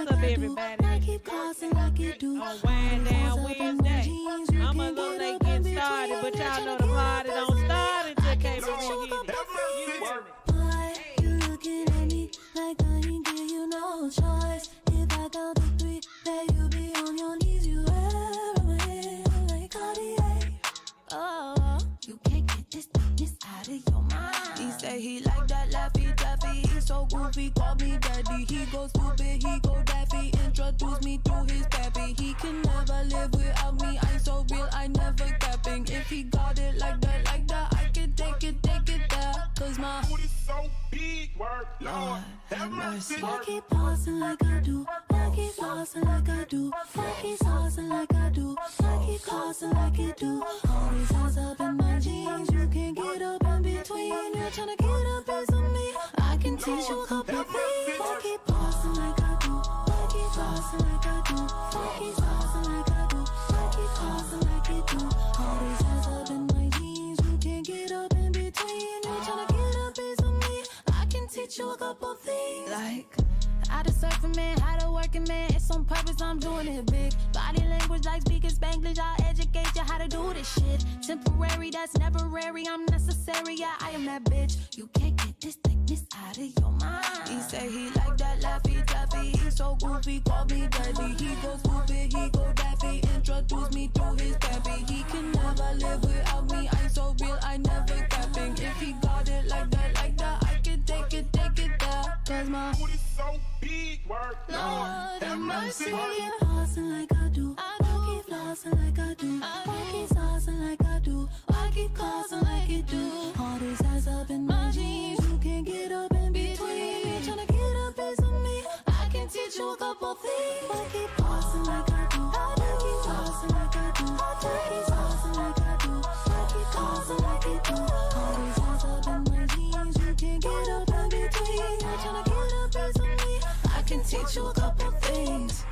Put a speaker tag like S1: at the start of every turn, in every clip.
S1: What's up, everybody?
S2: I keep causing like you do.
S1: On Wind Down Wednesday. I'm a little late getting started, but y'all know the party don't start until K-Marie hit it. You hear me?
S2: Why you looking at me like I ain't give you no choice? If I count to three, that you be on your knees, you wear my hand like Cartier. Oh, you can't get this out of your mind. He say he like that Laffy Taffy. He's so goofy, call me daddy. He go stupid, he go daffy. Introduce me to his pappy. He can never live without me. I'm so real, I never capping. If he got it like that, I can take it there. Cause my
S3: booty so big, word, Lord, have mercy.
S2: I keep pausing like I do. I keep flossing like I do. I keep saucing like I do. I keep causing like you do. All these eyes up in my jeans. You can't get up in between. You're trying to get a piece of me. I can teach you a couple of things. I keep pausing like I do. I keep flossing like I do. I keep saucing like I do. I keep causing like you do. All these eyes up in my jeans. You can't get up in between. You're trying to get a piece of me. I can teach you a couple things. Like how to surf a man, how to work a man. It's on purpose, I'm doing it big. Body language like speaking Spanglish. I'll educate you how to do this shit. Temporary, that's temporary. I'm necessary, yeah, I am that bitch. You can't get this thickness out of your mind. He say he like that Laffy Taffy. He's so goofy, call me daddy. He go stupid, he go daffy. Introduce me to his pappy. He can never live without me. I'm so real, I never capping. If he got it like that, I can take it there. Cause my
S3: booty so big, word, Lord, have mercy.
S2: I keep pausing like I do. I keep flossing like I do. I keep saucing like I do. I keep causing like you do. All these eyes up in my jeans. You can't get up in between. You're trying to get a piece of me. I can teach you a couple things. I keep pausing like I do. I keep flossing like I do. I keep saucing like I do. I keep causing like you do. All these eyes up in my jeans. You can't get up in between. You're trying to get a piece of me. I can teach you a couple things.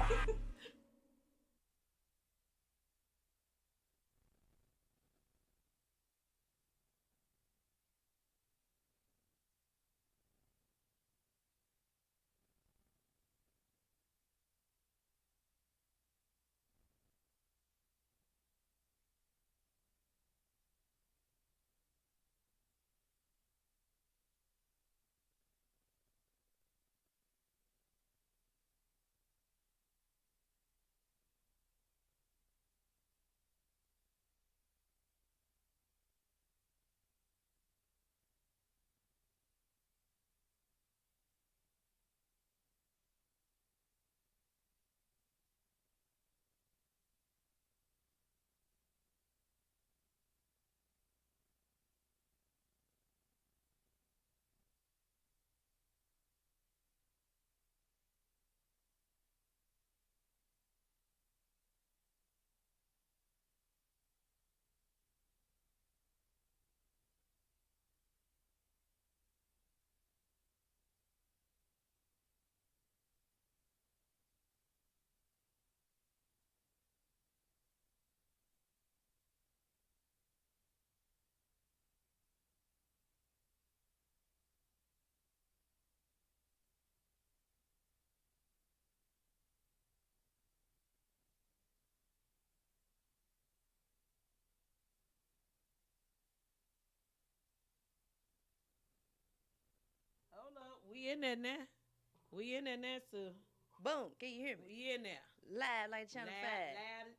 S1: Hold up. We in there now. We in there now, sir.
S4: Boom. Can you hear me?
S1: We in there.
S4: Live like Channel 5.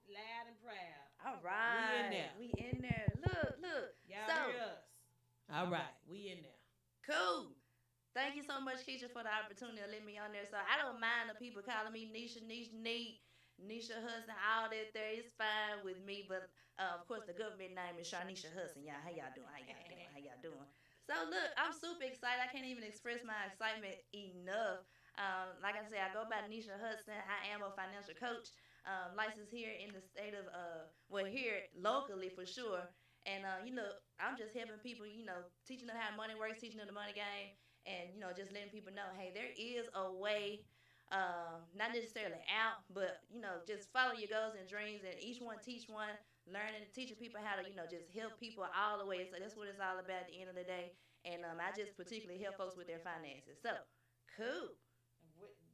S1: Loud and proud.
S4: All right.
S1: We in there.
S4: We in there. Look.
S1: Y'all
S4: So,
S1: hear us. All right. We in there.
S4: cool. Thank you so much, Keisha, for the opportunity to let me on there. So I don't mind the people calling me Nisha, Nisha Hudson, all that there. It's fine with me. But, of course, the government name is Sharnisha Hudson. Y'all, how y'all doing? How y'all doing? So, look, I'm super excited. I can't even express my excitement enough. Like I said, I go by Nisha Hudson. I am a financial coach, licensed here in the state of, here locally for sure. And, I'm just helping people, teaching them how money works, teaching them the money game, and, just letting people know, hey, there is a way, not necessarily out, but, just follow your goals and dreams, and each one teach one, learning, teaching people how to, just help people all the way. So that's what it's all about at the end of the day. And I just particularly help folks with their finances. So, cool.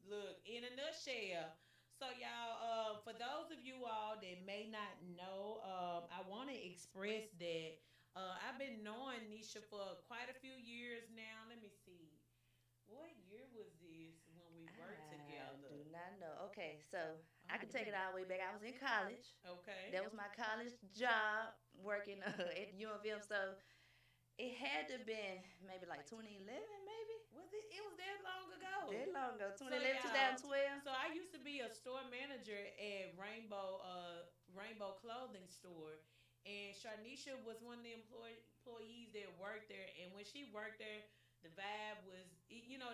S1: Look, in a nutshell, share. So y'all, for those of you all that may not know, I want to express that I've been knowing Nisha for quite a few years now. Let me see. What year was this when we worked
S4: I
S1: together?
S4: do not know. Okay, so I
S1: Oh,
S4: can take it all the way back. I was in college.
S1: okay.
S4: That was my college job working at UMM. So it had to have been maybe like 2011, maybe
S1: Was it? It was that long ago.
S4: that long ago.
S1: So
S4: 2011,
S1: y'all,
S4: 2012.
S1: so I used to be a store manager at Rainbow Clothing Store, and Sharnisha was one of the employees that worked there. And when she worked there, the vibe was,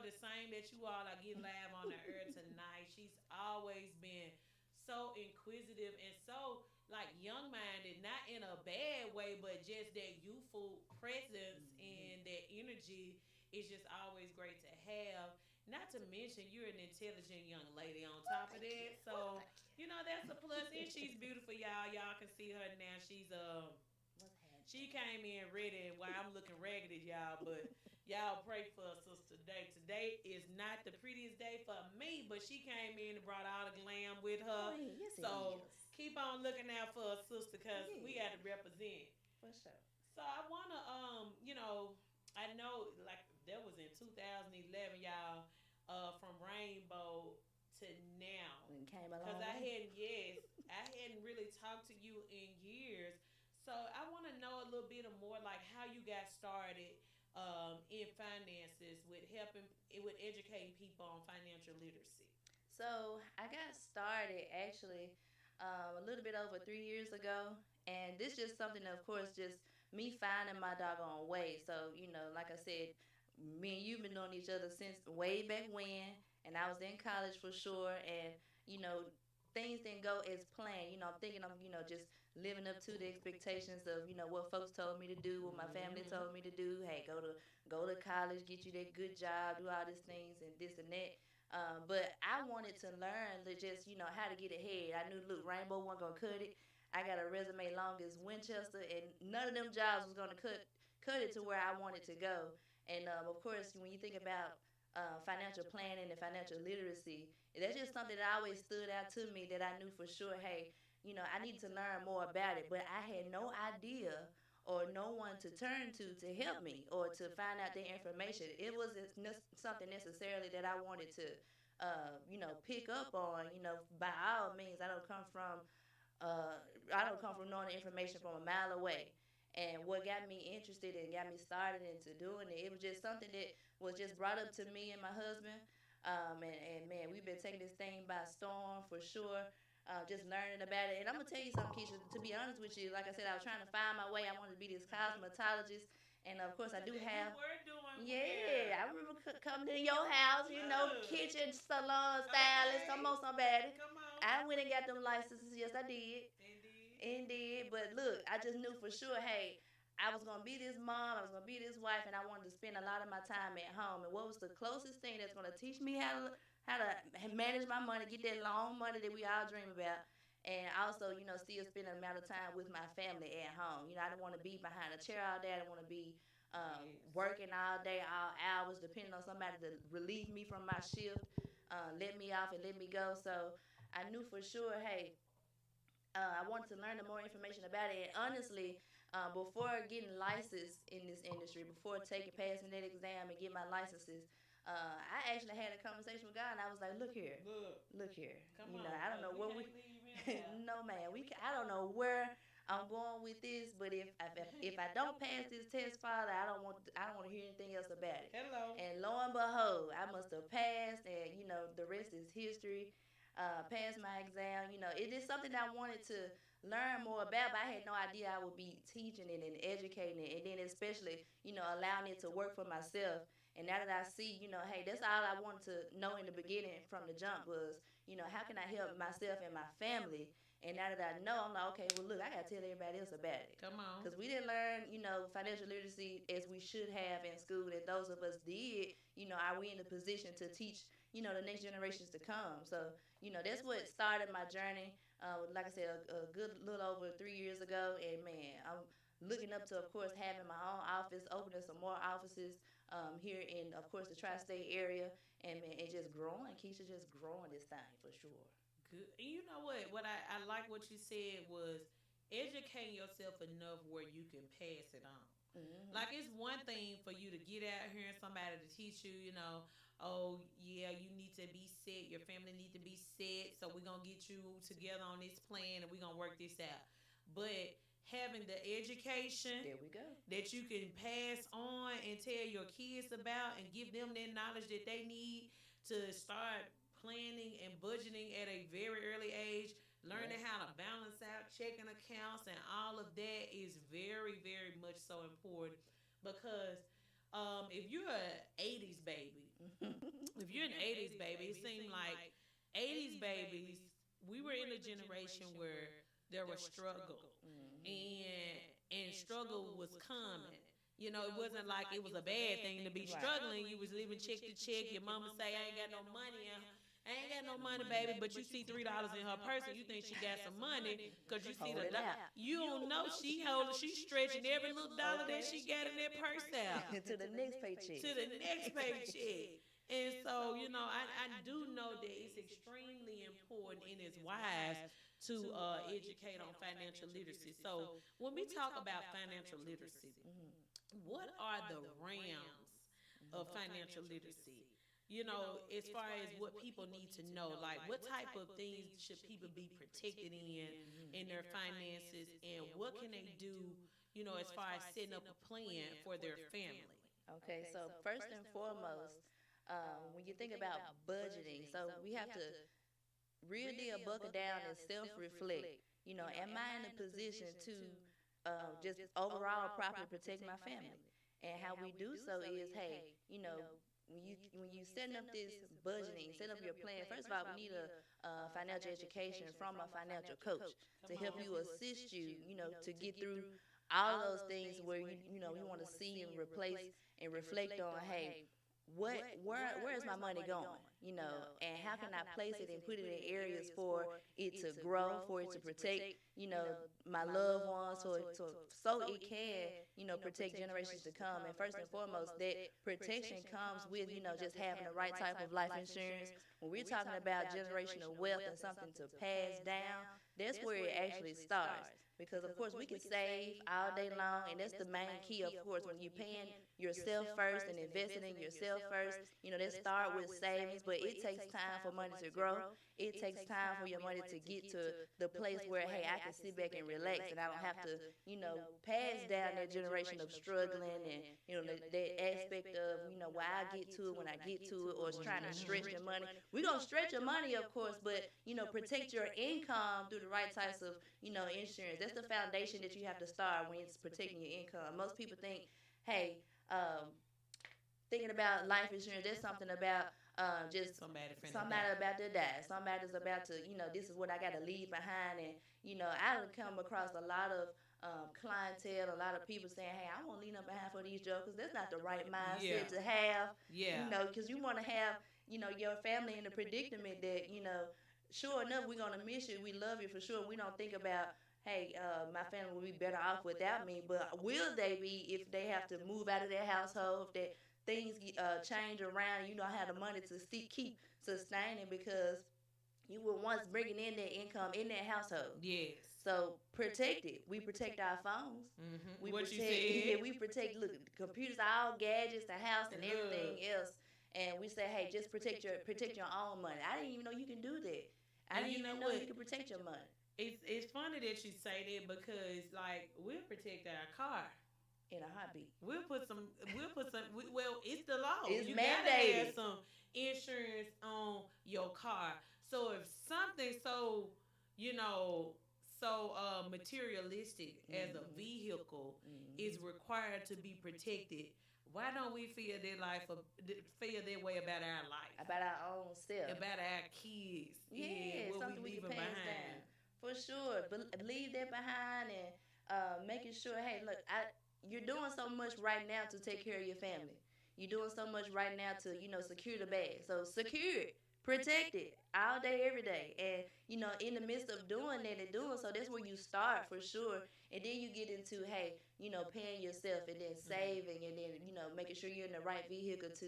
S1: the same that you all are getting live on the air tonight. She's always been so inquisitive and so like young minded, not in a bad way, but just that youthful presence and that energy is just always great to have. Not to mention, you're an intelligent young lady on top of that. So, that's a plus. And she's beautiful, y'all. Y'all can see her now. She came in ready while I'm looking raggedy, y'all. But y'all pray for us, sister. Today. Today is not the prettiest day for me, but she came in and brought all the glam with her.
S4: Yes, it
S1: So
S4: is.
S1: keep on looking out for us, sister, because we got to represent.
S4: For sure.
S1: So I wanna I know like that was in 2011, y'all, from Rainbow to now.
S4: And came a
S1: Cause
S4: long
S1: I
S4: way.
S1: hadn't yes, I hadn't really talked to you in years. So I wanna know a little bit more like how you got started in finances with helping with educating people on financial literacy.
S4: So I got started actually a little bit over 3 years ago, and this just something, of course, just me finding my doggone way. So like I said, me and you've been knowing each other since way back when, and I was in college for sure, and you know things didn't go as planned. I'm thinking I'm just living up to the expectations of what folks told me to do, what my family told me to do. Hey, go to college, get you that good job, do all these things and this and that. But I wanted to learn to just, how to get ahead. I knew, look, Rainbow wasn't going to cut it. I got a resume long as Winchester, and none of them jobs was going to cut it to where I wanted to go. And, of course, when you think about financial planning and financial literacy, that's just something that always stood out to me that I knew for sure, hey, I need to learn more about it. But I had no idea or no one to turn to help me or to find out the information. It wasn't something necessarily that I wanted to, pick up on. By all means, uh, I don't come from knowing the information from a mile away. And what got me interested and got me started into doing it, it was just something that was just brought up to me and my husband. And man, we've been taking this thing by storm for sure. Just learning about it. And I'm gonna tell you something, Keisha. To be honest with you, like I said, I was trying to find my way. I wanted to be this cosmetologist, and of course, I do have.
S1: You were doing
S4: Yeah, I remember coming to your house, kitchen, salon, stylist. Come on, somebody.
S1: Come on.
S4: I went and got them licenses. Yes, I did.
S1: Indeed.
S4: Indeed. But look, I just knew for sure, hey, I was gonna be this mom, I was gonna be this wife, and I wanted to spend a lot of my time at home. And what was the closest thing that's gonna teach me how to manage my money, get that long money that we all dream about, and also, still spend an amount of time with my family at home. I didn't want to be behind a chair all day. I didn't want to be working all day, all hours, depending on somebody to relieve me from my shift, let me off and let me go. So I knew for sure, hey, I wanted to learn the more information about it. And honestly, before getting licensed in this industry, before passing that exam and get my licenses, I actually had a conversation with God, and I was like, look here.
S1: Come on.
S4: I don't know where
S1: can't leave him
S4: no, man, I don't know where I'm going with this, but if I don't pass this test, Father, I don't want to hear anything else about it.
S1: Hello.
S4: And lo and behold, I must have passed, and the rest is history. Passed my exam. It is something that I wanted to learn more about, but I had no idea I would be teaching it and educating it, and then especially allowing it to work for myself. And now that I see, hey, that's all I wanted to know in the beginning from the jump was, how can I help myself and my family? And now that I know, I'm like, okay, well, look, I got to tell everybody else about it.
S1: Come on.
S4: Because we didn't learn, financial literacy as we should have in school. And those of us did, are we in a position to teach, the next generations to come? So, that's what started my journey. Like I said, a good little over 3 years ago. And, man, I'm looking up to, of course, having my own office, opening some more offices here in, of course, the tri-state area. and just growing. Keisha just growing this thing for sure.
S1: Good. And you know what? What I like what you said was educating yourself enough where you can pass it on.
S4: Mm-hmm.
S1: Like it's one thing for you to get out here and somebody to teach you, oh yeah, you need to be set, your family need to be set, so we're gonna get you together on this plan and we're gonna work this out. But having the education
S4: There we go.
S1: that you can pass on and tell your kids about and give them that knowledge that they need to start planning and budgeting at a very early age, learning
S4: Yes.
S1: how to balance out checking accounts and all of that is very, very much so important because if you're an 80s baby, if you're an 80s baby, it seemed like 80s babies, we were in a generation where there was struggle and struggle was common. It wasn't like it was a bad thing to be
S4: Right.
S1: struggling. You was living check to check. Your mama say, I ain't got no money. I ain't got no money, baby. But you see $3 in her purse and you think she got some money because you see
S4: Hold it out.
S1: you don't know she's stretching every little dollar that she got in that purse out
S4: To the next paycheck.
S1: to the next paycheck. And so, I do know that it's extremely important and it's wise to educate on financial literacy. So, when we talk about financial literacy, what are the realms of financial literacy? As far as what people need to know, like what type of things should people be protected in their finances, and what can they do, as far as setting up a plan for their family?
S4: Okay, so first and foremost, when you think about budgeting, so we have to real deal buckle down and self-reflect. Am I in a position to just overall properly protect my family? And how we do so is, hey, when you setting up this budgeting, setting up your plan. First of all, we need a financial education from a financial coach to help you assist you, to get through all those things where you want to see and replace and reflect on, hey, where is my money going? And how can I place it and put it in areas for it to grow, for it to protect, my loved ones, so it can, protect generations to come. And first and foremost, that protection comes with, just having the right type of life insurance. When we're talking about generational wealth and something to pass down, that's where it actually starts. Because, of course, we can save all day long, and that's the main key, of course, when you're paying yourself first and investing in yourself first. Let's start with savings, but it takes time for money to grow. It takes time for your money to get to the place where, hey, I can sit back and relax, and I don't have to, pass down that generation of struggling and, that aspect of, why I get to it when I get to it, or it's trying to stretch your money. We're going to stretch your money, of course, but, protect your income through the right types of, insurance. That's the foundation that you have to start when it's protecting your income. Most people think, hey, thinking about life insurance, there's something about just
S1: Somebody
S4: about to die. Somebody's about to, this is what I got to leave behind. And, I've come across a lot of clientele, a lot of people saying, hey, I won't leave nothing behind for these jokers. That's not the right mindset to have, because you want to have, your family in a predicament that, sure enough, we're going to miss you. We love you for sure. We don't think about, hey, my family will be better off without me. But will they be if they have to move out of their household, if that things change around, you don't have the money to keep sustaining because you were once bringing in that income in that household.
S1: Yes.
S4: So protect it. We protect our phones.
S1: Mm-hmm.
S4: We
S1: What
S4: protect,
S1: you said?
S4: yeah, we protect computers, all gadgets, the house, and everything else. And we say, hey, just protect your own money. I didn't even know you can do that. I didn't even know you can protect your money.
S1: It's funny that you say that because like we'll protect our car.
S4: In a heartbeat.
S1: Well, it's the law.
S4: It's
S1: You
S4: mandated.
S1: gotta have some insurance on your car. So if something materialistic as a vehicle is required to be protected, why don't we feel that way about our life?
S4: About our own self.
S1: About our kids.
S4: Yeah,
S1: what
S4: something
S1: we
S4: we can
S1: leaving
S4: pass
S1: behind.
S4: down. For sure. But leave that behind and making sure, hey, look, you're doing so much right now to take care of your family. You're doing so much right now to, secure the bag. So secure it. protect it all day, every day. And, in the midst of doing that and doing so, that's where you start for sure. And then you get into, hey, paying yourself and then saving and then, making sure you're in the right vehicle to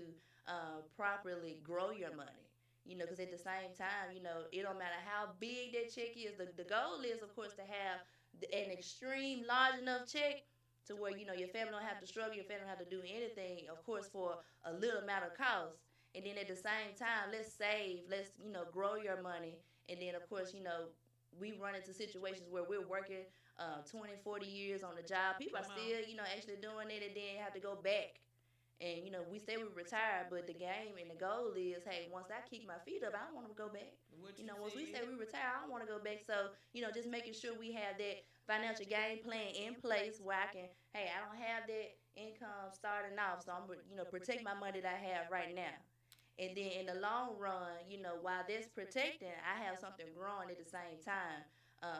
S4: properly grow your money. Because at the same time, it don't matter how big that check is. The goal is, of course, to have an extreme large enough check to where, your family don't have to struggle, your family don't have to do anything, of course, for a little amount of cost. And then at the same time, let's save, let's, grow your money. And then, of course, we run into situations where we're working 20, 40 years on the job. People are still, actually doing it and then have to go back. And, we say we retire, but the game and the goal is, hey, once I kick my feet up, I don't want to go back. Once we say we retire, I don't want to go back. So, just making sure we have that financial game plan in place where I can, hey, I don't have that income starting off, so I'm, protect my money that I have right now. And then in the long run, while that's protecting, I have something growing at the same time.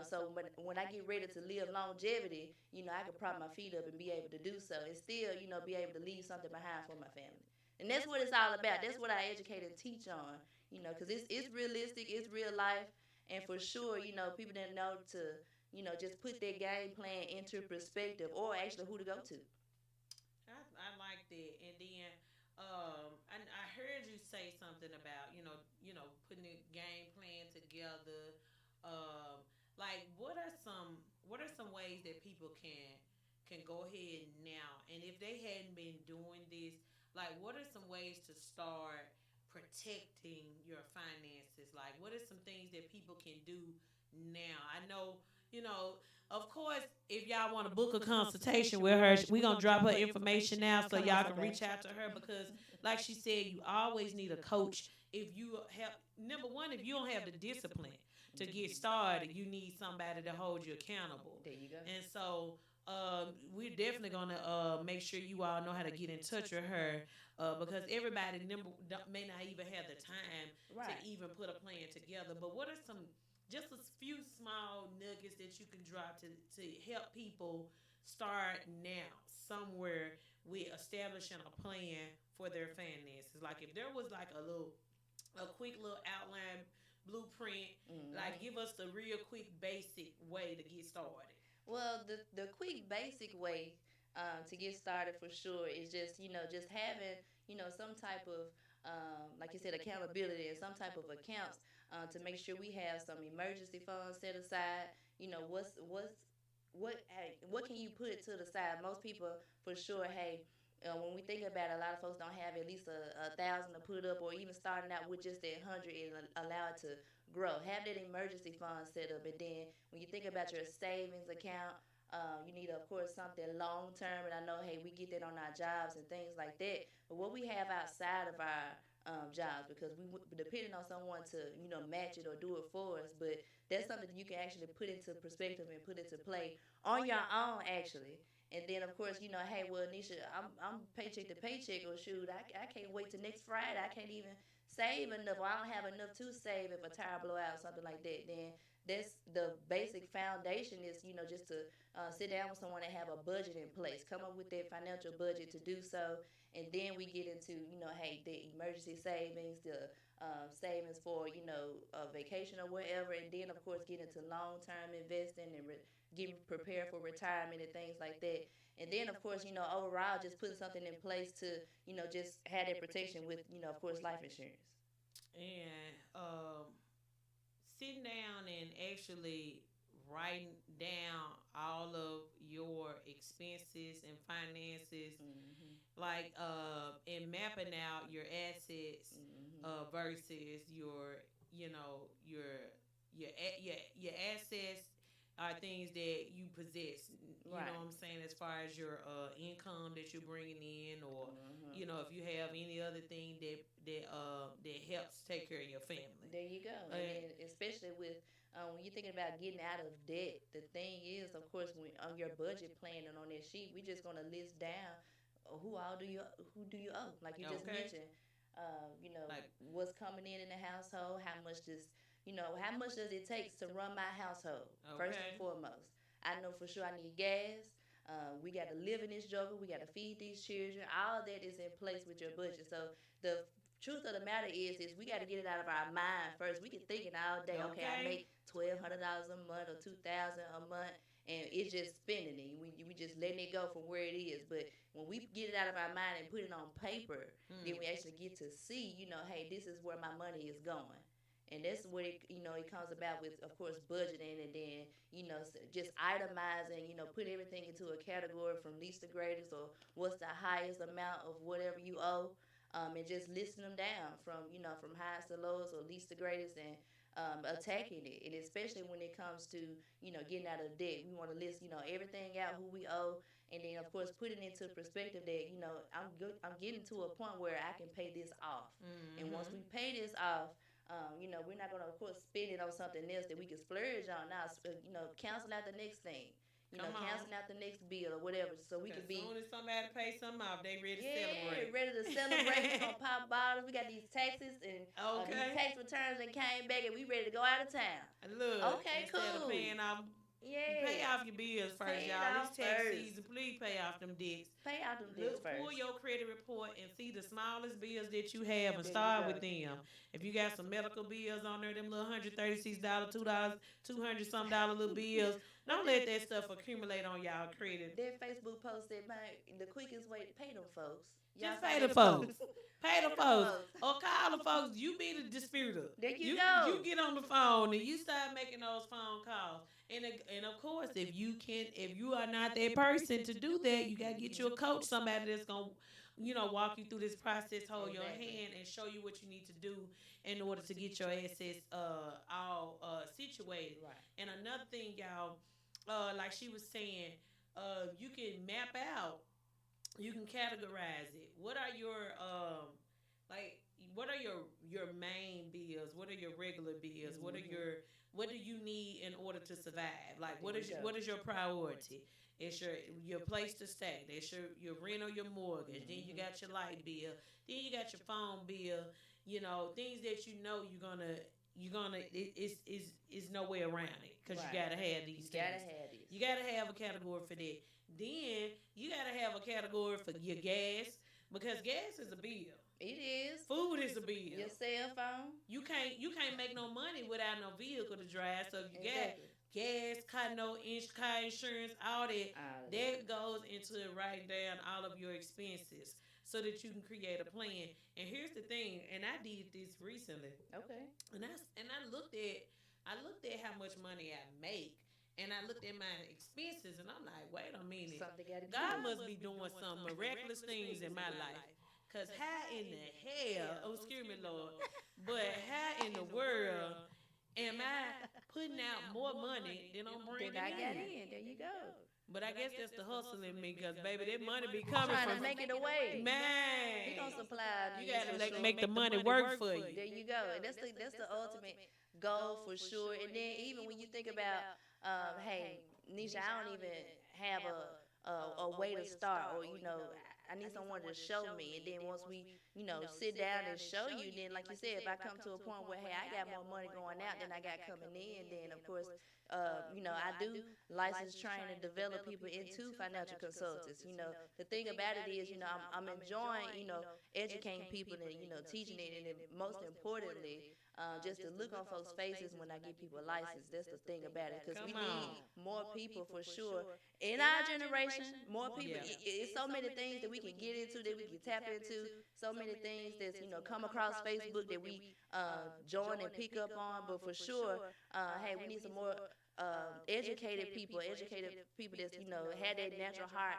S4: So when I get ready to live longevity, I can prop my feet up and be able to do so and still, be able to leave something behind for my family. And that's what it's all about. That's what I educate and teach on, because it's realistic, it's real life. And for sure, people didn't know to, just put their game plan into perspective or actually who to go to.
S1: I like that. And then I heard you say something about putting a game plan together. Like what are some ways that people can go ahead now, and if they hadn't been doing this, like what are some ways to start protecting your finances? Like what are some things that people can do now? I know, of course, if y'all want to book a consultation with her, we're going to drop her information now so y'all can reach out to her because, like she said, you always need a coach. If you have, number one, if you don't have the discipline to get started, you need somebody to hold you accountable.
S4: There you go.
S1: And so we're definitely going to make sure you all know how to get in touch with her because everybody may not even have the time to even put a plan together. But what are just a few small nuggets that you can drop to help people start now somewhere with establishing a plan for their finances? Like if there was like a quick little outline blueprint, like give us the real quick basic way to get started.
S4: Well, the quick basic way to get started for sure is just having some type of like you said, accountability and some type of accounts to make sure we have some emergency funds set aside. What can you put to the side? Most people for sure, hey. When we think about it, a lot of folks don't have at least a thousand to put up, or even starting out with just that 100 and allow it to grow. Have that emergency fund set up, and then when you think about your savings account, you need, of course, something long term. And I know, hey, we get that on our jobs and things like that. But what we have outside of our jobs, because we depending on someone to match it or do it for us. But that's something that you can actually put into perspective and put into play on your own, actually. And then, of course, hey, well, Nisha, I'm paycheck to paycheck, or shoot, I can't wait till next Friday. I can't even save enough, or I don't have enough to save if a tire blow out or something like that. Then that's the basic foundation is, just to sit down with someone and have a budget in place. Come up with that financial budget to do so. And then we get into, hey, the emergency savings, the savings for, a vacation or whatever. And then, of course, get into long-term investing and getting prepared for retirement and things like that. And then, of course, overall, just putting something in place to, just have that protection with, of course, life insurance.
S1: And sitting down and actually writing down all of your expenses and finances, like and mapping out your assets versus your assets are things that you possess. You know what I'm saying? As far as your income that you're bringing in, or if you have any other thing that helps take care of your family.
S4: There you go. And especially with when you're thinking about getting out of debt, the thing is, of course, when on your budget plan and on that sheet, we're just gonna list down who do you owe, like you just mentioned. Like, what's coming in the household, how much does it take to run my household, first and foremost. I know for sure I need gas. We got to live in this joker. We got to feed these children. All that is in place with your budget. So the truth of the matter is we got to get it out of our mind first. We can think it all day. Okay, I make $1,200 a month or $2,000 a month, and it's just spending it. We just letting it go from where it is. But when we get it out of our mind and put it on paper, then we actually get to see, hey, this is where my money is going. And that's what it comes about with, of course, budgeting, and then, just itemizing, put everything into a category from least to greatest, or what's the highest amount of whatever you owe, and just listing them down from highest to lowest or least to greatest, and attacking it. And especially when it comes to, getting out of debt, we want to list, everything out, who we owe, and then, of course, putting into perspective that, I'm getting to a point where I can pay this off. And once we pay this off, we're not going to, of course, spend it on something else that we can splurge on now. Cancel out the next thing. Canceling out the next bill or whatever, so we can be.
S1: As soon as somebody pays something off, they ready to celebrate.
S4: Ready to celebrate. We're gonna pop bottles. We got these taxes and these tax returns that came back, and we ready to go out of town.
S1: Look,
S4: okay,
S1: instead of paying off. Pay off your bills first, y'all. This tax season, please pay off them debts.
S4: Pay off them debts first.
S1: Pull your credit report and see the smallest bills that you have and start with them. If you got some medical bills on there, them little $136, $2, $200 little bills, don't let that stuff accumulate on y'all credit.
S4: Their Facebook post said, the quickest way to pay them folks.
S1: Just pay the folks. Pay the folks. Or call the folks. You be the disputer.
S4: There you go.
S1: You get on the phone and you start making those phone calls. And of course, if you are not that person to do that, you gotta get you a coach, somebody that's gonna, walk you through this process, hold your hand, and show you what you need to do in order to get your assets all situated. Right. And another thing, y'all, like she was saying, you can map out. You can categorize it. What are your what are your main bills? What are your regular bills? What do you need in order to survive? Like what is your priority? It's your place to stay. That's your rent or your mortgage. Then you got your light bill. Then you got your phone bill. Things that you're gonna it's no way around it, because you gotta have these things. You gotta have a category for that. Then you gotta have a category for your gas, because gas is a bill.
S4: It is.
S1: Food is a bill.
S4: Your cell phone.
S1: You can't make no money without no vehicle to drive. So if you got gas, car insurance, all that goes into writing down all of your expenses so that you can create a plan. And here's the thing, and I did this recently.
S4: Okay.
S1: And I looked at how much money I make. And I looked at my expenses, and I'm like, wait a minute. God must be doing some miraculous things in my life. Because how in the hell, excuse me, Lord, but how in the world am I putting out more money than I'm bringing in?
S4: There you go.
S1: But I guess that's the hustle in me, because, baby, that money be coming
S4: trying
S1: from...
S4: to make it away.
S1: Man.
S4: He gonna supply.
S1: You got to make the money work for you.
S4: There you go. And that's the ultimate goal for sure. And then even when you think about... hey, Nisha, I don't even have a way to start, or I need someone to show me. And then once we sit down and show you, then like you said, if I come to a point where, hey, I got more money going out than I got coming in, then of course I do license, train, and develop people into financial consultants. The thing about it is, I'm enjoying educating people and teaching it, and most importantly, just to look on folks' faces when I give people a license. That's the thing about it, because we need more people for sure. In our generation, more people. It's so many things that we can get into, that we can tap into. So many things that's come across Facebook that we join and pick up on. But for sure, hey, we need some more educated people that's had that natural heart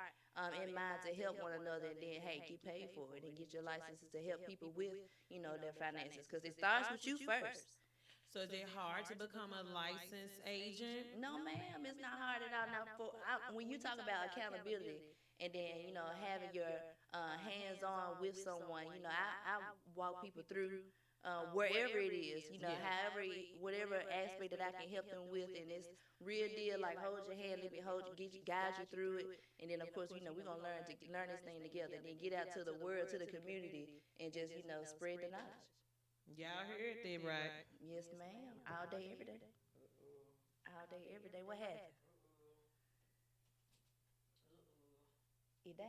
S4: in mind to help one another, and then hey, get paid for it and get your licenses to help people with their finances, because it starts with you first.
S1: So is it hard to become a licensed agent?
S4: No, ma'am, it's not hard at all. Now, when you talk about accountability, and then having your hands-on with someone, I walk people through wherever it is, however, whatever aspect that I can help them with, and it's real deal, like hold your hand, let me guide you through it, and then of course, we're gonna learn this thing together, and then get out to the world, to the community, and just spread the knowledge.
S1: Y'all heard that right?
S4: Yes, ma'am. All day, every day. All day, every day. What happened? He died.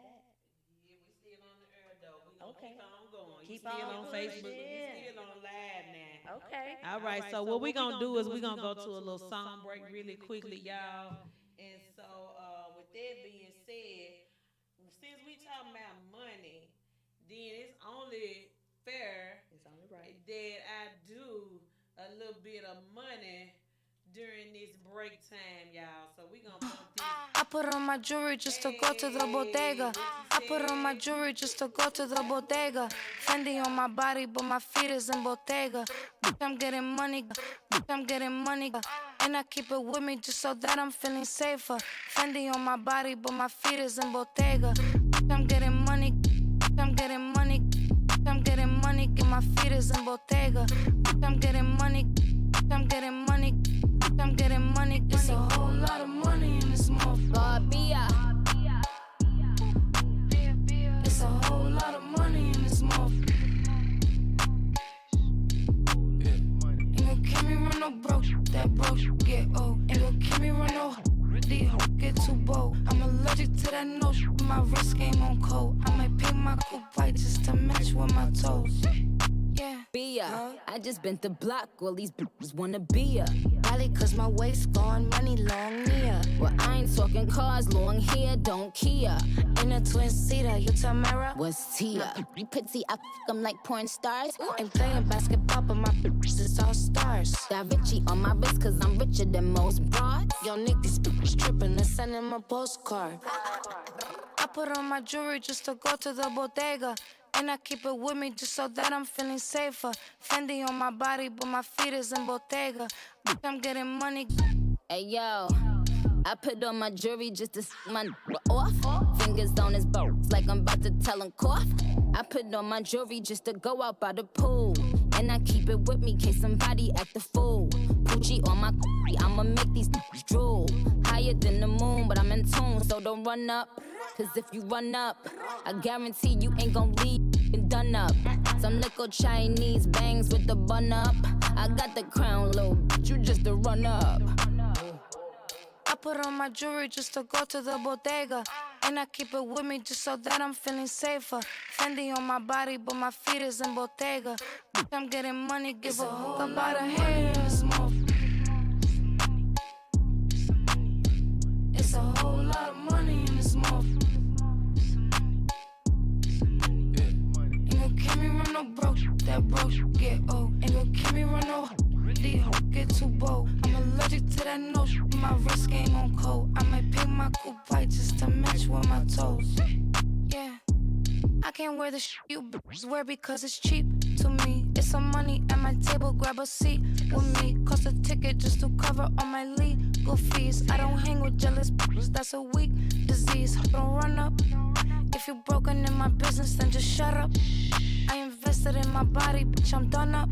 S1: Yeah, we still on the air though. Okay. Keep on going.
S4: Keep
S1: You still
S4: on
S1: on Facebook.
S4: pushing.
S1: You still on live now.
S4: Okay.
S1: All right. So what we gonna do is we gonna go to a little song break really quickly, y'all. And so with that being said, since we talking about money, then it's only fair
S4: It's only right.
S1: that I do a little bit of money during this break time, y'all. So we gonna put this.
S2: I put on my jewelry just to go to the bodega. I put on my jewelry just to go to the bodega. Fendi on my body, but my feet is in Bottega. I'm getting money, I'm getting money. And I keep it with me just so that I'm feeling safer. Fendi on my body, but my feet is in Bottega. I'm getting money, I'm getting money. I'm getting money, get my feet is in Bottega. I'm getting money, I'm getting money. I'm getting money, it's a whole lot of money in this motherfucker. It's a whole lot of money in this motherfucker. Ain't gon' keep me run no broke, that broke get old. Ain't gon' keep me run no these hoes get too bold. I'm allergic to that no my wrist game on cold. I might paint my coupe white just to match with my toes. Yeah.
S5: I just bent the block, all these bitches wanna be ya.
S2: Probably cause my waist gone, money long near.
S5: Well, I ain't talking cars, long hair, don't care.
S2: In a twin seater, you Tamara.
S5: What's Tia? You pity, I f them like porn stars.
S2: Ain't playing basketball, but my bitches is all stars.
S5: Got Richie on my wrist cause I'm richer than most broads.
S2: Yo, Nick, these bitches trippin' and send him a postcard. I put on my jewelry just to go to the bodega. And I keep it with me just so that I'm feeling safer. Fendi on my body, but my feet is in Bottega. I'm getting money.
S5: Hey yo, I put on my jewelry just to see my off. Fingers on his bones like I'm about to tell him cough. I put on my jewelry just to go out by the pool. And I keep it with me case somebody act a fool. Gucci on my I'ma make these drool. Higher than the moon, but I'm in tune, so don't run up. Cause if you run up, I guarantee you ain't gon' leave and done up. Some little Chinese bangs with the bun up. I got the crown, little bitch, you just a run up.
S2: I put on my jewelry just to go to the bodega. And I keep it with me just so that I'm feeling safer. Fendi on my body, but my feet is in Bottega. I'm getting money, give a fuck about a haters. It's a whole lot of money in this motherfucker. Ain't gon' keep me run no broke, that broke get old. Ain't gon' keep me run no these hoes get too bold. I'm allergic to that no my wrist game on cold. I might paint my coupe white just to match with my toes. Yeah, I can't wear the you bitches wear because it's cheap to me. It's some money at my table, grab a seat with me. Cost a ticket just to cover all my legal fees. I don't hang with jealous bitches, that's a weak disease. Don't run up. If you broken in my business, then just shut up. I invested in my body, bitch, I'm done up.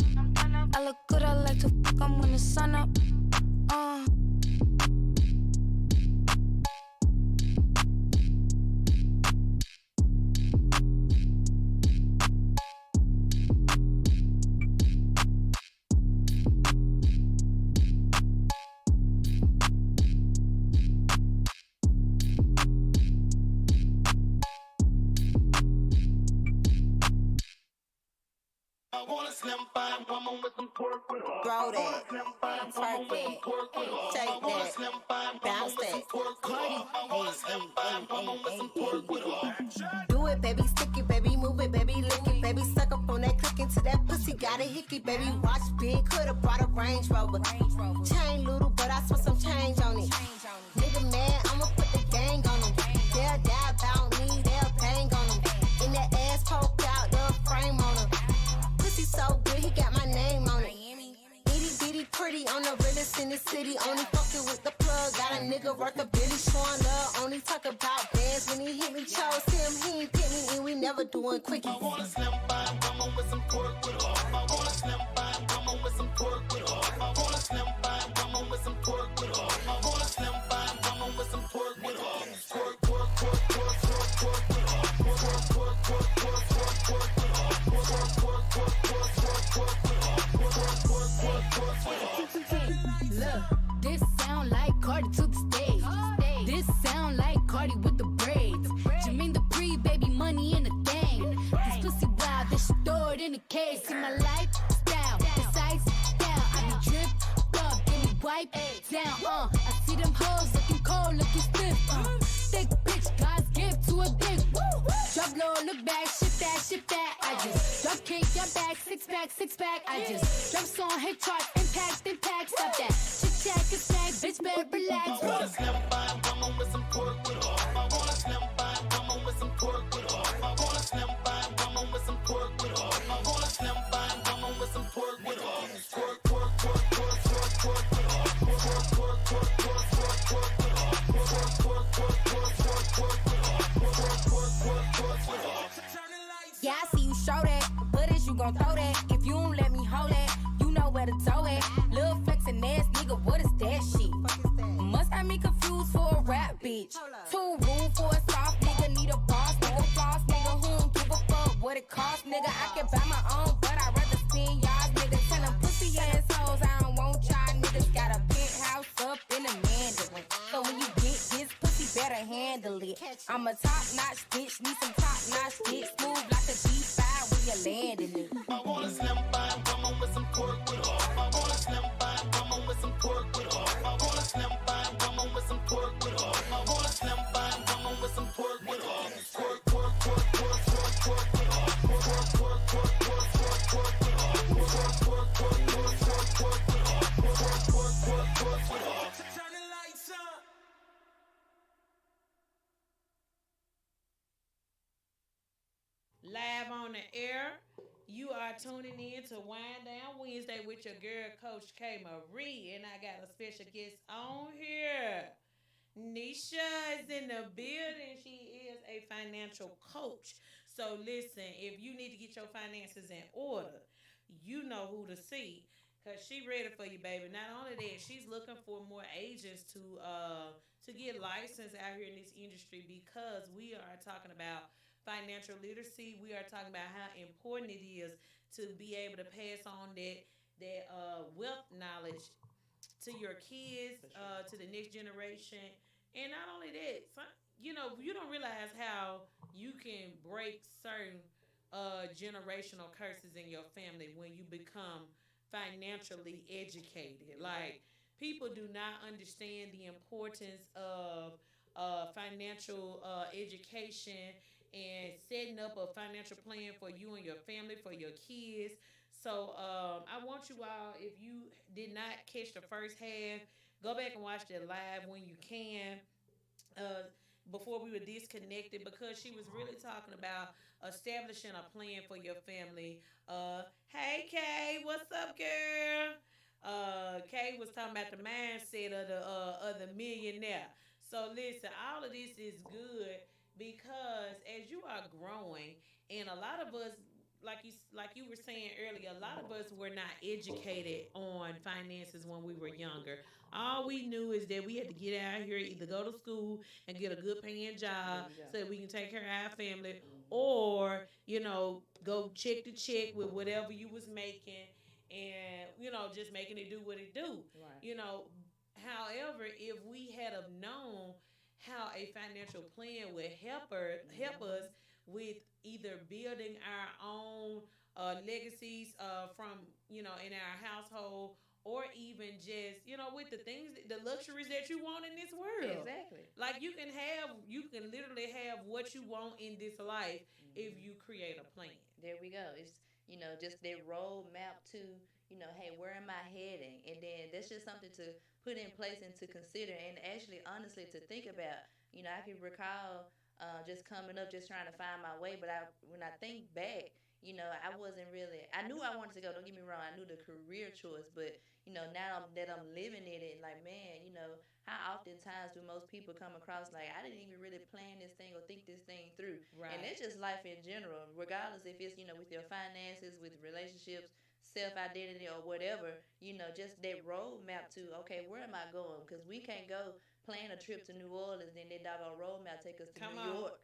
S2: I look good, I like to fuck, I'm when the sun up.
S6: Throw that, twerk that, take that, bounce that. Do it, baby, stick it, baby, move it, baby, lick it, baby, suck up on that click into that pussy, got a hickey, baby, watch big, coulda brought a Range Rover. Chain little, but I spent some change on it. Nigga mad, I'ma put the gang on him. They'll die about me, they'll bang on him. In that ass poke out, the frame on him. Pussy so good, he got my name on it. Pretty on the realest in the city, only fucking with the plug. Got a nigga worth a billy, showing love. Only talk about bands when he hit me. Chose him, he ain't pick me, and we never doing quickie. I want a slim fine woman with some pork with her. I want a slim fine woman with some pork with her. I want a slim fine woman with some pork with her. I want a slim fine woman with some pork with her. Pork, pork, pork, pork, pork, pork with her. Pork, pork, pork, pork, pork, pork, pork with her. Pork, pork, pork, pork, pork, pork, pork with her. Pork, pork, pork, pork, pork, pork.
S5: Look, this sound like Cardi to the stage. This sound like Cardi with the braids. Jermaine the pre baby money in the thing. This pussy
S2: Hey, see my lifestyle, precise style. I be dripped up, get me wiped down. I see them hoes looking cold, looking stiff. Thick bitch, God's gift to a dick. Drop low, look back, shit that. I just drop kick, your back, six pack. I just drop song, hit chart, impact. Stop that. Chit chat, get snack, bitch, better relax.
S3: I want a slim fine woman with some pork with off. I want a slim fine woman with some pork with off. I want a slim fine woman with some pork with off. I want a slim fine woman with some pork with off. Pork with off. Pork with off.
S2: Yeah, I see you show that, but is you gon' throw that? If you don't let me hold it, you know where to throw it. Lil' flexin' ass nigga, what is that shit? Must have me confused for a rap bitch. Too rude for a soft nigga, need a boss nigga, floss nigga, who don't give a fuck what it cost, nigga. I can buy my own, but I'd rather spend y'all niggas. Tell them pussy assholes I don't want y'all niggas. Got a penthouse up in the Mandarin, so when you get this pussy, better handle it. I'm a top-notch bitch, need some top-notch dick, smooth like a G5 when you landing it.
S3: I want a slim fine woman with some pork with off. I want a slim fine woman with some pork with off. I want a slim fine woman with some pork with off. I want a slim fine woman with some pork with off. Pork with off. Pork with off. Turn the lights on.
S1: Live on the air. You are tuning in to Wind Down Wednesday with your girl, Coach K. Marie, and I got a special guest on here. Nisha is in the building. She is a financial coach. So listen, if you need to get your finances in order, you know who to see, because she ready for you, baby. Not only that, she's looking for more agents to get licensed out here in this industry, because we are talking about financial literacy. We are talking about how important it is to be able to pass on that wealth knowledge to your kids, to the next generation. And not only that, you don't realize how you can break certain generational curses in your family when you become financially educated. Like, people do not understand the importance of financial education and setting up a financial plan for you and your family, for your kids. So I want you all, if you did not catch the first half, go back and watch that live when you can. Before we were disconnected, because she was really talking about establishing a plan for your family. Hey Kay, what's up, girl? Kay was talking about the mindset of the millionaire. So listen, all of this is good, because as you are growing, and a lot of us, like you were saying earlier, a lot of us were not educated on finances when we were younger. All we knew is that we had to get out here, either go to school and get a good paying job so that we can take care of our family, or go check to check with whatever you was making, and just making it do what it do.
S4: Right.
S1: However, if we had have known how a financial plan would help us with either building our own legacies from in our household, or even just with the things, the luxuries that you want in this world.
S4: Exactly.
S1: Like, you can literally have what you want in this life if you create a plan.
S4: There we go. It's just that roadmap to hey, where am I heading? And then that's just something to put in place and to consider, and actually, honestly, to think about. I can recall just coming up, just trying to find my way. But when I think back, I wasn't really. I knew I wanted to go. Don't get me wrong. I knew the career choice, but now that I'm living in it, like, man, how oftentimes do most people come across like, I didn't even really plan this thing or think this thing through.
S1: Right.
S4: And it's just life in general, regardless if it's with your finances, with relationships, self-identity, or whatever. Just that roadmap to, okay, where am I going? Because we can't go plan a trip to New Orleans, then that doggone roadmap take us to New York.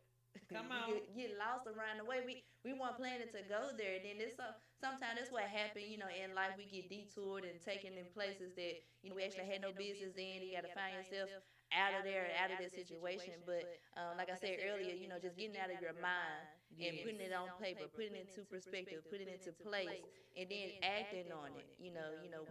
S1: Come on.
S4: Get lost around the way. We weren't planning to go there, and then there's sometimes that's what happens, in life. We get detoured and taken in places that, we actually had no business in. You got to find yourself out of there, out of that situation. But like I said earlier, just getting out of your mind and putting it on paper, putting it into perspective, putting it into place, and then acting on it.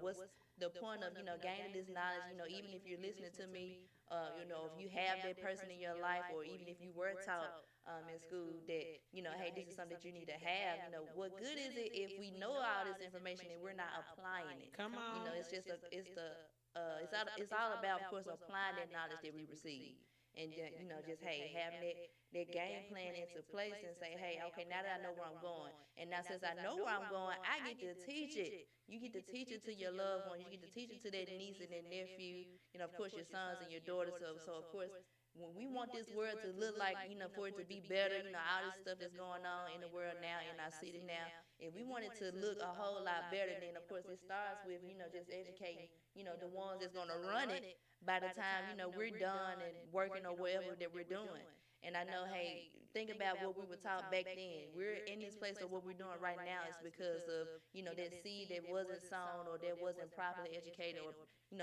S4: What's the point of, gaining this knowledge, even if you're listening to me, if you have that person in your life, or even if you were taught in school that, hey, this is something that you need to have, what good is it if we know all this information and we're not applying it?
S1: Come on.
S4: It's just it's all about, of course, applying that knowledge that we receive. And just, hey, having that game plan into place and say, hey, okay, now that I know where I'm going, and now since I know where I'm going, I get to teach it. You get to teach it to your loved ones. You get to teach it to their niece and their nephew, of course, your sons and your daughters. So of course, when we want this world to look like, for it to be better, all this stuff that's going on in the world now, in our city now, if we want it to look a whole lot better, then of course it starts with, just educating, the ones that's going to run it by the time, we're done and working or whatever that we're doing. And I know, hey, think about what we were taught back then. We're in this place of what we're doing right now is because of, that seed that wasn't sown or that wasn't properly educated or,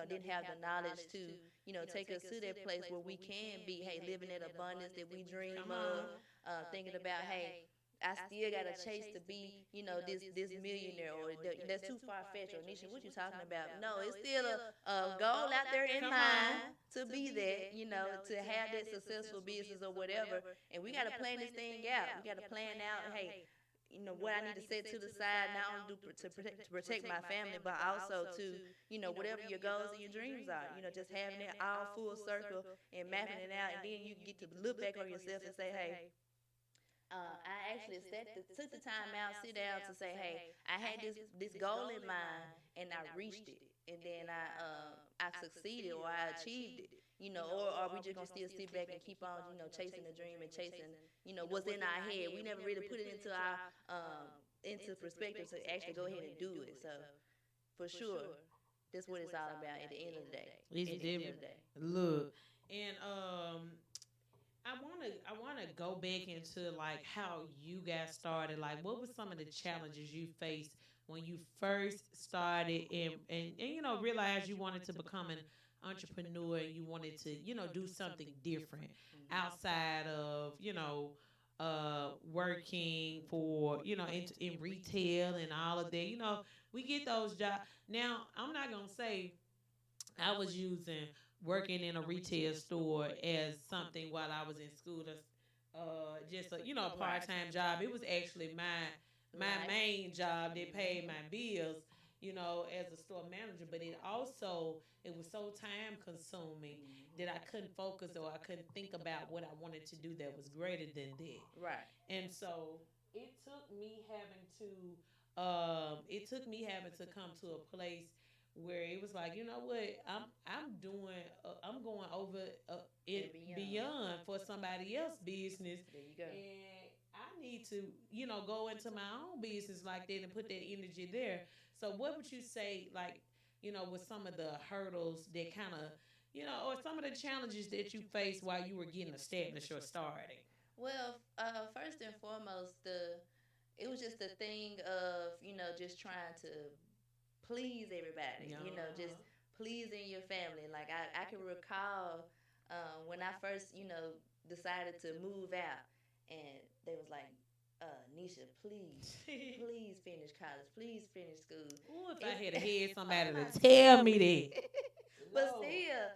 S4: didn't have the knowledge to, take us to that place where we can be, hey, living that abundance that we dream of, thinking about, hey, I still got a chase to be, this millionaire, or that's too far-fetched, or Nisha, what you talking about? No, it's still a goal out there in mind to be that, to have that successful business or whatever, and we got to plan this thing out. We got to plan out, hey, what I need to set to the side, not only to protect my family, but also to, whatever your goals and your dreams are, just having it all full circle and mapping it out, and then you get to look back on yourself and say, hey, I actually took the time out, sit down to say, hey, I had this goal in mind and I reached it, and then I succeeded or I achieved it, or are we just gonna still sit back and keep on, chasing the dream and chasing, what's in our head? We never really put it into our into perspective to actually go ahead and do it. So for sure, that's what it's all about at the end of the day.
S1: It's different. Look, and I wanna go back into like how you got started. Like, what were some of the challenges you faced when you first started, and realized you wanted to become an entrepreneur, and you wanted to do something different outside of working for in retail and all of that. We get those jobs. Now, I'm not gonna say I was using working in a retail store as something while I was in school. That's just a part time job. It was actually my main job that paid my bills. As a store manager, but it was so time consuming that I couldn't focus, or I couldn't think about what I wanted to do that was greater than that.
S4: Right.
S1: And so it took me having to come to a place where it was like, you know what, I'm going over it beyond for somebody else's business.
S4: There you go.
S1: And I need to, go into my own business like that and put that energy there. So what would you say, like, with some of the hurdles that kind of, or some of the challenges that you faced while you were getting established or starting?
S4: Well, first and foremost, it was just the thing of, just trying to please everybody, just pleasing your family. Like, I can recall when I first, decided to move out, and they was like, Nisha, please finish college. Please finish school.
S1: Ooh, if I had somebody to tell me that.
S4: But still,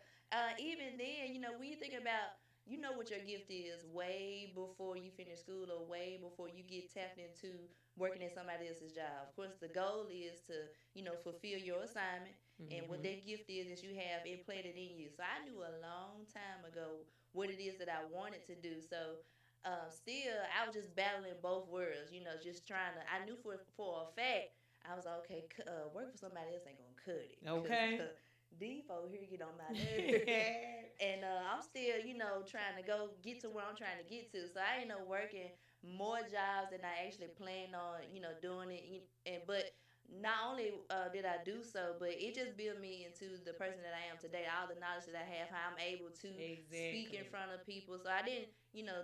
S4: even then, when you think about, what your gift is way before you finish school or way before you get tapped into working in somebody else's job. Of course, the goal is to, fulfill your assignment. Mm-hmm. And what that gift is you have implanted in you. So I knew a long time ago what it is that I wanted to do. So still, I was just battling both worlds, just trying to. I knew for a fact, I was like, okay, work for somebody else ain't gonna cut it.
S1: Okay.
S4: These folks here get on my nerves. And I'm still, trying to get to where I'm trying to get to. So I ended up working more jobs than I actually planned on, doing it. But not only did I do so, but it just built me into the person that I am today. All the knowledge that I have, how I'm able to speak in front of people. So I didn't,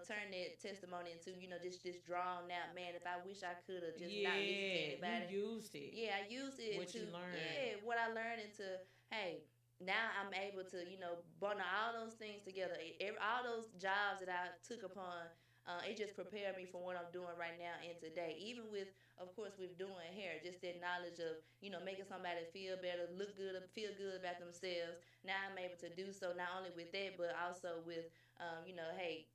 S4: turn that testimony into, just this drawn out, man, if I wish I could have just not listened to anybody.
S1: You used it.
S4: Yeah, I used it
S1: what
S4: to,
S1: you learned.
S4: what I learned into, hey, now I'm able to, bundle all those things together. All those jobs that I took upon, it just prepared me for what I'm doing right now and today. Even with, of course, with doing hair, just that knowledge of, making somebody feel better, look good, feel good about themselves. Now I'm able to do so not only with that, but also with, hey,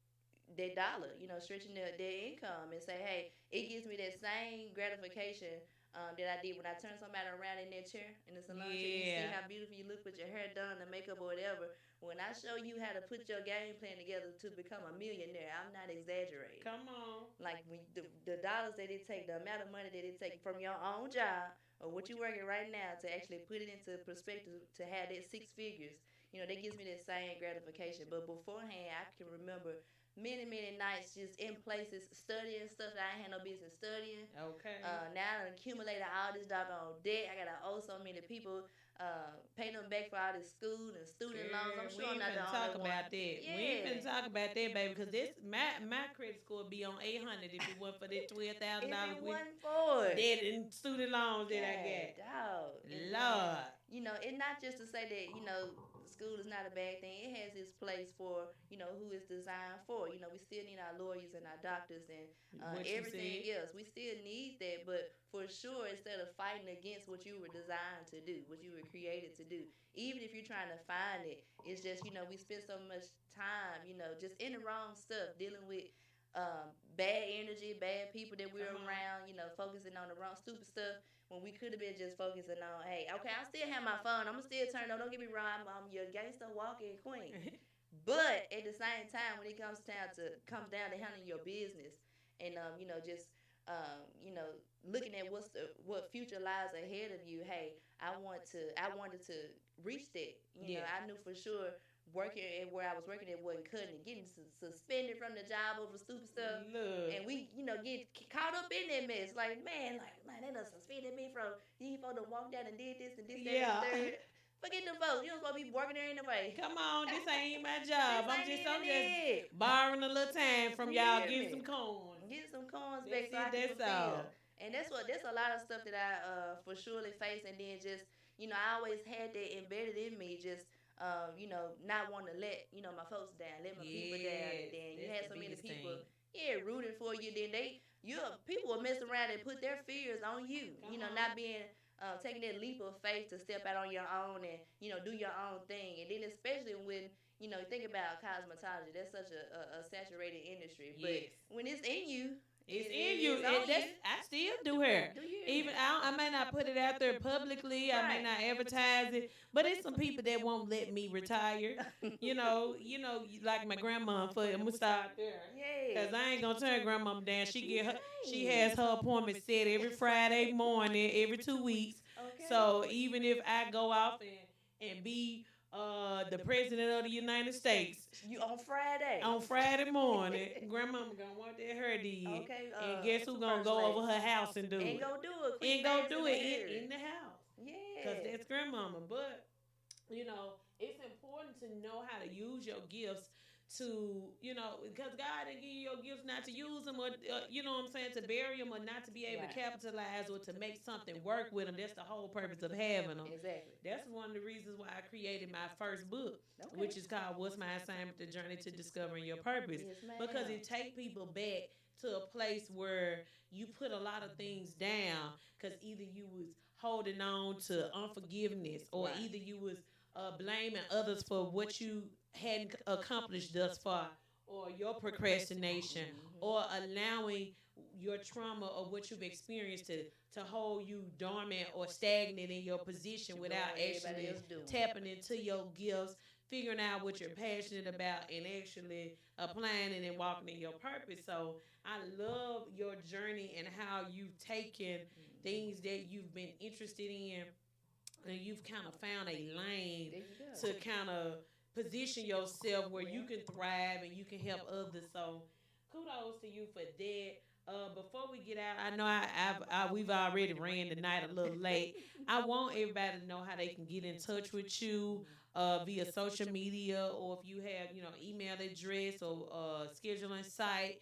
S4: their dollar, stretching their income and say, hey, it gives me that same gratification that I did when I turned somebody around in their chair in the salon chair. You see how beautiful you look with your hair done, the makeup or whatever. When I show you how to put your game plan together to become a millionaire, I'm not exaggerating.
S1: Come on.
S4: Like when the dollars that it take, the amount of money that it take from your own job or what you're working right now to actually put it into perspective to have that six figures, that gives me that same gratification. But beforehand, I can remember many, many nights just in places studying stuff that I ain't had no business studying.
S1: Okay.
S4: Now I accumulated all this doggone debt. I gotta owe so many people, pay them back for all this school and student loans. I'm sure I'm not the only one.
S1: About that.
S4: Yeah.
S1: We ain't finna talk about that, baby, because this my credit score would be on 800 if it wasn't for that $12,000
S4: if it wasn't for
S1: debt and student loans that I got.
S4: Dog.
S1: Lord.
S4: It's not just to say that, school is not a bad thing. It has its place for, who it's designed for. We still need our lawyers and our doctors and everything else. We still need that, but for sure, instead of fighting against what you were designed to do, what you were created to do, even if you're trying to find it, it's just, we spend so much time, just in the wrong stuff, dealing with bad energy, bad people that we're around, focusing on the wrong stupid stuff when we could have been just focusing on, hey, okay, I still have my fun. I'm going to still turn on. Don't get me wrong. I'm your gangster walking queen. But at the same time, when it comes down to handling your business and, looking at what future lies ahead of you, hey, I wanted to reach that. I knew for sure working at where I was working at wasn't cutting it, getting suspended from the job over stupid stuff.
S1: Look.
S4: And we, get caught up in that mess. Like, man, they done suspended me from, you folks done walked down and did this and this, that, and third. Forget the folks. You don't supposed to be working there anyway.
S1: Come on, this ain't my job. I'm just
S4: it.
S1: borrowing a little time from y'all, getting some coins.
S4: Get some coins back so I can fulfill. And that's a lot of stuff that I for surely face. And then just, I always had that embedded in me, just not wanting to let, my folks down, let my people down. And then you had so many people, rooting for you. Then people will mess around and put their fears on you, not being, taking that leap of faith to step out on your own and, do your own thing. And then especially when, think about cosmetology, that's such a saturated industry. But when it's in you,
S1: it's in you. I still do hair. Even I may not put it out there publicly. I may not advertise it, but it's some people that won't let me retire. Like my grandma. I'm gonna start there, cause I ain't gonna turn grandmama down. She has her appointment set every Friday morning, every 2 weeks. Okay. So even if I go off and be the president of the United States.
S4: You on Friday?
S1: On Friday morning, grandmama gonna want that hair did. Okay. And guess who gonna go over her house and do it?
S4: Ain't gonna do it.
S1: Ain't gonna do it in the house.
S4: Yeah.
S1: Cause that's grandmama. But it's important to know how to use your gifts to, because God didn't give you your gifts not to use them or, to bury them or not to be able to capitalize or to make something work with them. That's the whole purpose of having them.
S4: Exactly.
S1: That's one of the reasons why I created my first book, which is called What's My Assignment? The Journey to Discovering Your Purpose. Yes, because it takes people back to a place where you put a lot of things down because either you was holding on to unforgiveness or either you was blaming others for what you hadn't accomplished thus far, or your procrastination, or allowing your trauma or what you've experienced to hold you dormant or stagnant in your position without actually tapping into your gifts, figuring out what you're passionate about, and actually applying it and walking in your purpose. So I love your journey and how you've taken things that you've been interested in and you've kind of found a lane to kind of position yourself where you can thrive and you can help others. So kudos to you for that. Before we get out, I know we've already ran the night a little late. I want everybody to know how they can get in touch with you via social media, or if you have, email address or scheduling site,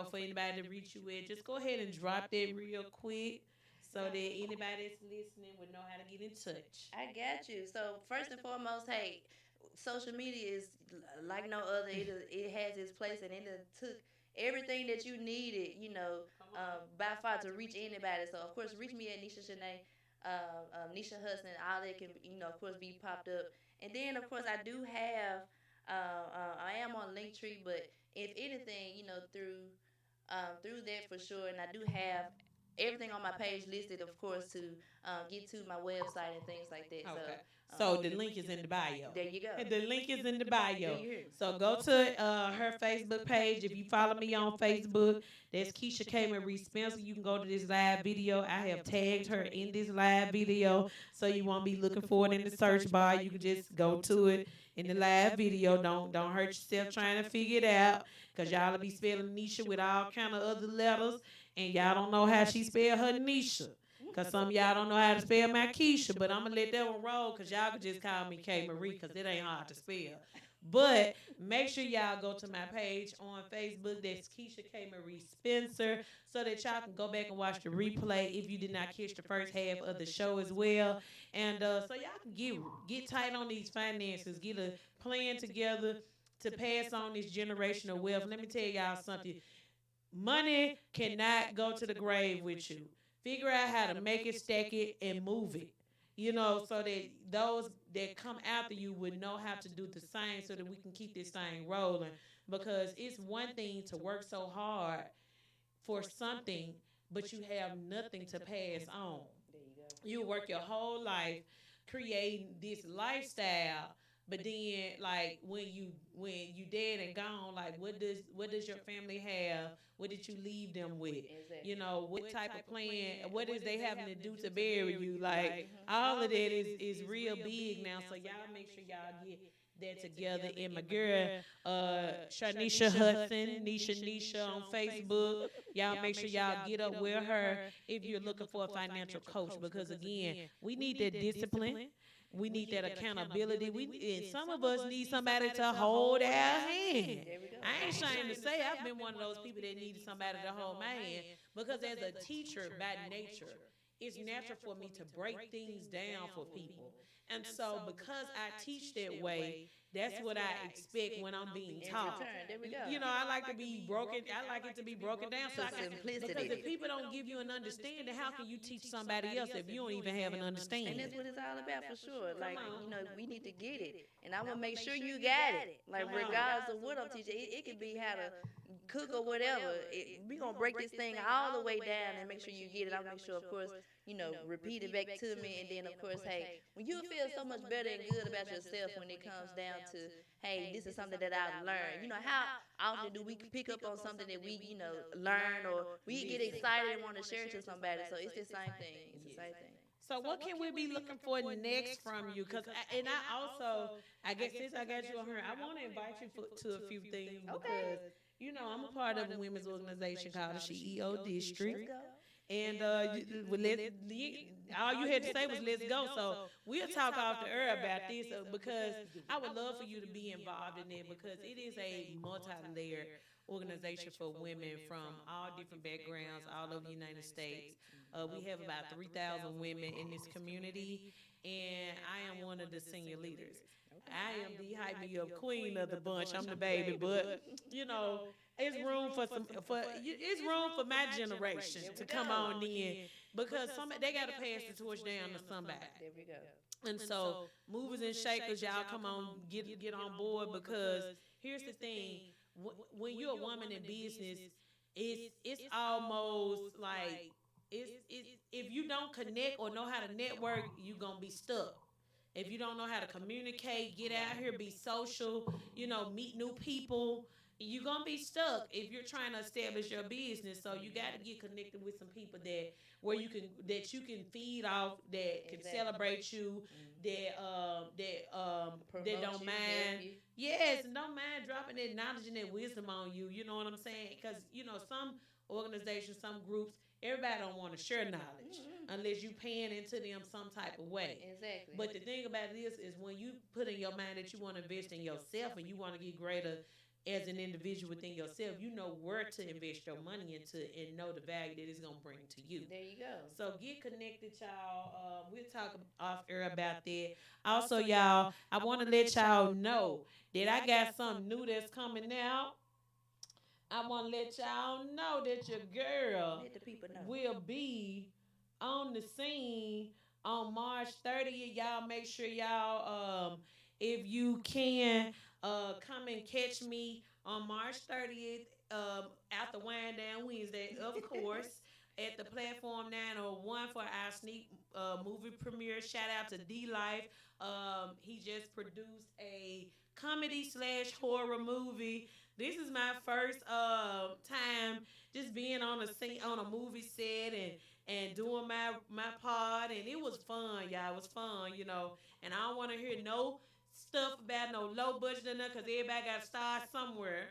S1: for anybody to reach you with. Just go ahead and drop that real quick so that anybody that's listening would know how to get in touch.
S4: I got you. So first and foremost, hey, social media is like no other. It has its place, and it took everything that you needed, by far to reach anybody. So of course, reach me at Nisha Shanae, Nisha Hudson. All that can, of course, be popped up. And then of course, I do have. I am on Linktree, but if anything, through that for sure. And I do have everything on my page listed, of course, to get to my website and things like that.
S1: Okay.
S4: So
S1: So the link is in the bio.
S4: there you go.
S1: The link is in the bio.
S4: You hear?
S1: So go to her Facebook page. If you follow me on Facebook, that's Keisha K. Marie Spencer. You can go to this live video. I have tagged her in this live video, so you won't be looking for it in the search bar. You can just go to it in the live video. Don't hurt yourself trying to figure it out, because y'all will be spelling Nisha with all kind of other letters, and y'all don't know how she spelled her Nisha. Because some of y'all don't know how to spell my Keisha, but I'm going to let that one roll, because y'all can just call me K. Marie, because it ain't hard to spell. But make sure y'all go to my page on Facebook. That's Keisha K. Marie Spencer, so that y'all can go back and watch the replay if you did not catch the first half of the show as well. And so y'all can get tight on these finances, get a plan together to pass on this generational wealth. Let me tell y'all something. Money cannot go to the grave with you. Figure out how to make it, stack it, and move it. So that those that come after you would know how to do the same, so that we can keep this thing rolling. Because it's one thing to work so hard for something, but you have nothing to pass on. You work your whole life creating this lifestyle, but then, like, when you dead and gone, like, what does your family have? What did you leave them with?
S4: Exactly.
S1: What type of plan? What is they having to do to bury you? Like, all of that is real big now. So y'all make sure y'all get that together. And my girl, Shanisha Hudson, Nisha on Facebook. Y'all make sure y'all get up with her if you're looking for a financial coach, because again, we need that discipline. We need that accountability. And some of us need somebody to hold our hand. I ain't ashamed to say I've been one of those people that needed somebody to hold my hand, because as a teacher by nature, it's natural for me to break things down for people. And so because I teach that way, that's what I expect when I'm being taught.
S4: There we go.
S1: I like to be broken. I like it to be broken down. So
S4: Simplicity.
S1: because if people don't give you an understanding, how can you teach somebody else if you don't even have an understanding?
S4: And that's what it's all about for sure. Like, we need to get it. And I'm going to make sure you got it. Like, regardless of what I'm teaching, it could be how to cook or whatever. We're going to break this thing all the way down and make sure you get it. I'll make sure, of course, repeat it back to me. And then, of course, hey, when you feel so much better and good about yourself when it comes down to, hey, this is something that I've learned. How often do we pick up on something that we, learn, or we get excited and want to share it to somebody? So it's the same thing. It's the same thing.
S1: So what can we be looking for next from you? Because I guess since I got you on here, I want to invite you to a few things, because I'm a part of a women's organization called the CEO District. And all you had to say was let's go. So we'll talk off the air about this, because I would love for you to be involved in it, because it is a multi-layered organization for women from all different backgrounds all over the United States. We have about 3,000 women in this community, and I am one of the senior leaders. I am the hype me up queen of the bunch. I'm the baby, but it's room it's room for my generation to come on in, because they got to pass the torch down to somebody.
S4: There we go.
S1: And so, movers and shakers, y'all come on, get on board, because here's the thing: when you're a woman in business, it's almost like if you don't connect or know how to network, you're gonna be stuck. If you don't know how to communicate, get out here, be social, meet new people, you're going to be stuck if you're trying to establish your business. So you got to get connected with some people that you can feed off, that can celebrate you, that don't mind. Yes, and don't mind dropping that knowledge and that wisdom on you. You know what I'm saying? Because, some organizations, some groups, everybody don't want to share knowledge unless you paying into them some type of way.
S4: Exactly.
S1: But the thing about this is when you put in your mind that you want to invest in yourself and you want to get greater as an individual within yourself, you know where to invest your money into and know the value that it's going to bring to you.
S4: There you go.
S1: So get connected, y'all. We'll talk off air about that. Also, y'all, I want to let y'all know that I got something new that's coming out. I want to let y'all know that your girl
S4: Let the people know.
S1: will be on the scene on March 30th. Y'all make sure y'all, if you can, come and catch me on March 30th after Wind Down Wednesday, of course, at the Platform 901 for our sneak movie premiere. Shout out to D-Life. He just produced a comedy/horror movie. This is my first time just being on a scene, on a movie set and doing my part, and it was fun, y'all. It was fun, you know. And I don't want to hear no stuff about no low budget or nothing, because everybody got to start somewhere.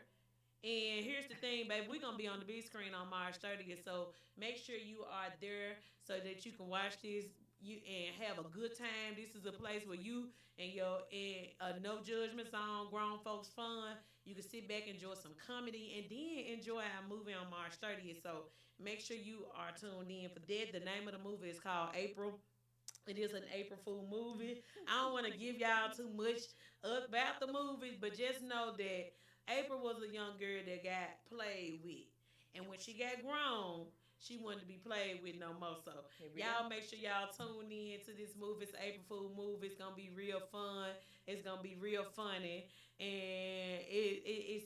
S1: And here's the thing, baby, we're going to be on the big screen on March 30th, so make sure you are there so that you can watch this and have a good time. This is a place where you and your no judgment zone, grown folks fun. You can sit back, enjoy some comedy, and then enjoy our movie on March 30th. So make sure you are tuned in for that. The name of the movie is called April. It is an April Fool movie. I don't want to give y'all too much about the movie, but just know that April was a young girl that got played with. And when she got grown, she wanted to be played with no more. So y'all make sure y'all tune in to this movie. It's an April Fool movie. It's going to be real fun. It's going to be real funny. And it's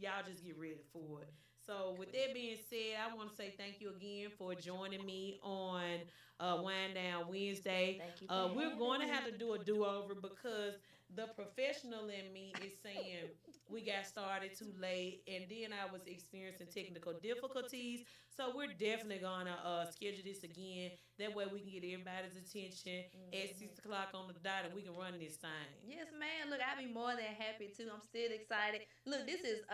S1: y'all just get ready for it. So with that being said, I want to say thank you again for joining me on Wind Down Wednesday.
S4: Thank you.
S1: We're going to have to do a do-over because the professional in me is saying we got started too late, and then I was experiencing technical difficulties. So we're definitely going to schedule this again. That way we can get everybody's attention at 6 o'clock on the dot, and we can run this thing.
S4: Yes, man. Look, I'd be more than happy too. I'm still excited. Look, this is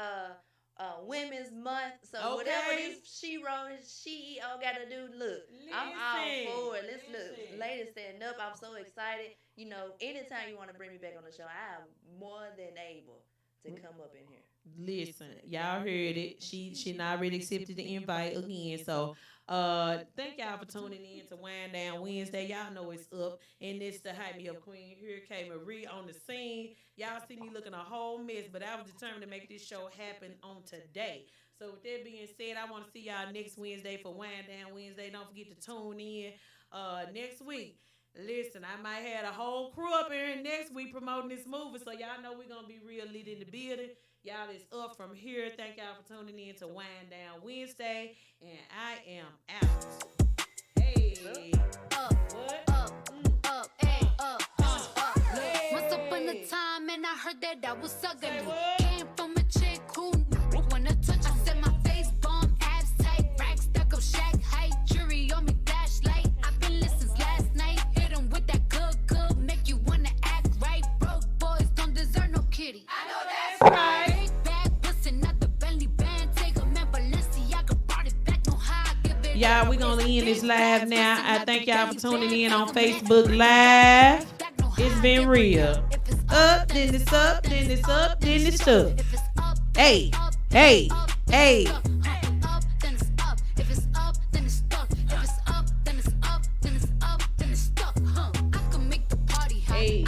S4: Women's Month, so whatever this CEO got to do, look, I'm all for it. Let's look, ladies, stand up. I'm so excited. You know, anytime you want to bring me back on the show, I am more than able to come up in here.
S1: Listen, y'all heard it. She not already accepted the invite again. So thank y'all for tuning in to Wind Down Wednesday. Y'all know it's up, and it's the Hype Me Up Queen. Here came Marie on the scene. Y'all see me looking a whole mess, but I was determined to make this show happen on today. So with that being said, I want to see y'all next Wednesday for Wind Down Wednesday. Don't forget to tune in next week. Listen, I might have a whole crew up here next week promoting this movie, so y'all know we're going to be real lit in the building. Y'all is up from here. Thank y'all for tuning in to Wind Down Wednesday, and I am out. Hey.
S2: Once upon a time, and I heard that I was ugly. Came from a chick who wanna touch. I said my face bomb, abs tight, rack stuck up, shack height, jury on me, flashlight. I've been listening last night. Hit 'em with that good, make you wanna act right. Broke boys don't deserve no kitty.
S1: I know that's right. Y'all, we gonna end this live now. I thank y'all for tuning in on Facebook Live. It's been real. Up, then it's up, then it's up, then it's up. Hey, hey, hey. Hey.